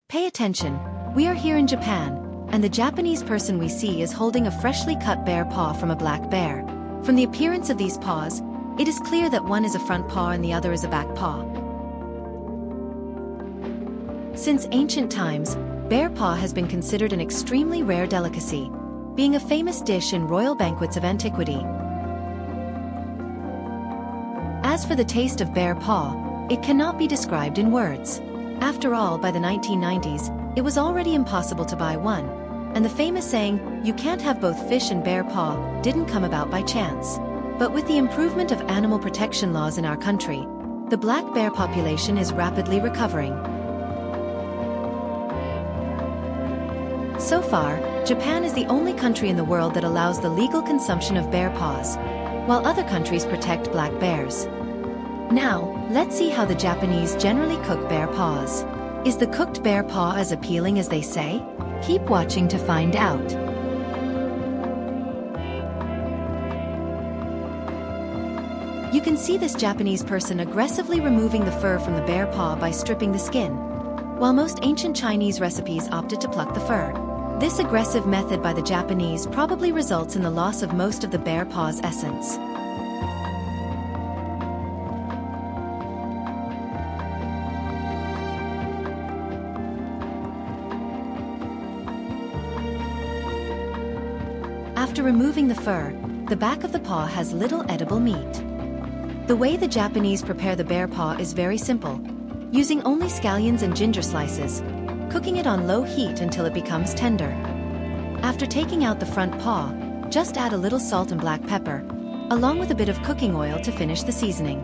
Pay attention, we are here in Japan, and the Japanese person we see is holding a freshly cut bear paw from a black bear. From the appearance of these paws, it is clear that one is a front paw and the other is a back paw. Since ancient times, bear paw has been considered an extremely rare delicacy, being a famous dish in royal banquets of antiquity. As for the taste of bear paw, it cannot be described in words. After all, by the 1990s, it was already impossible to buy one, and the famous saying, "You can't have both fish and bear paw," didn't come about by chance. But with the improvement of animal protection laws in our country, the black bear population is rapidly recovering. So far, Japan is the only country in the world that allows the legal consumption of bear paws, while other countries protect black bears. Now, let's see how the Japanese generally cook bear paws. Is the cooked bear paw as appealing as they say? Keep watching to find out. You can see this Japanese person aggressively removing the fur from the bear paw by stripping the skin. While most ancient Chinese recipes opted to pluck the fur, this aggressive method by the Japanese probably results in the loss of most of the bear paw's essence. After removing the fur, the back of the paw has little edible meat. The way the Japanese prepare the bear paw is very simple, using only scallions and ginger slices, cooking it on low heat until it becomes tender. After taking out the front paw, just add a little salt and black pepper, along with a bit of cooking oil to finish the seasoning.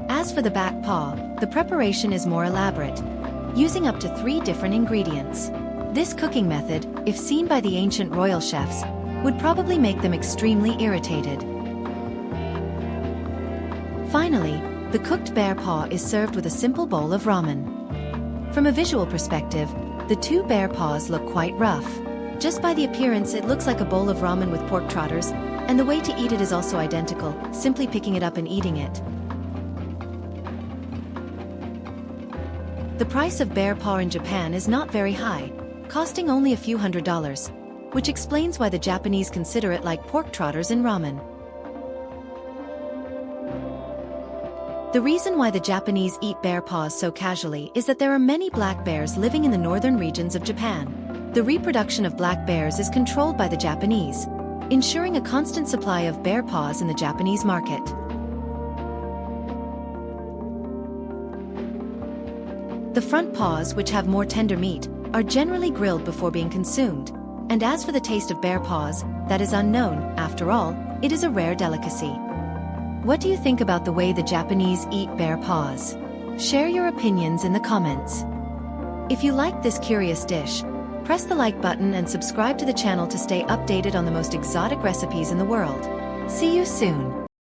As for the back paw, the preparation is more elaborate, using up to 3 different ingredients. This cooking method, if seen by the ancient royal chefs, would probably make them extremely irritated. Finally, the cooked bear paw is served with a simple bowl of ramen. From a visual perspective, the 2 bear paws look quite rough. Just by the appearance, it looks like a bowl of ramen with pork trotters, and the way to eat it is also identical, simply picking it up and eating it. The price of bear paw in Japan is not very high, costing only a few $100s, which explains why the Japanese consider it like pork trotters in ramen. The reason why the Japanese eat bear paws so casually is that there are many black bears living in the northern regions of Japan. The reproduction of black bears is controlled by the Japanese, ensuring a constant supply of bear paws in the Japanese market. The front paws, which have more tender meat, are generally grilled before being consumed. And as for the taste of bear paws, that is unknown. After all, it is a rare delicacy. What do you think about the way the Japanese eat bear paws? Share your opinions in the comments. If you like this curious dish, press the like button and subscribe to the channel to stay updated on the most exotic recipes in the world. See you soon.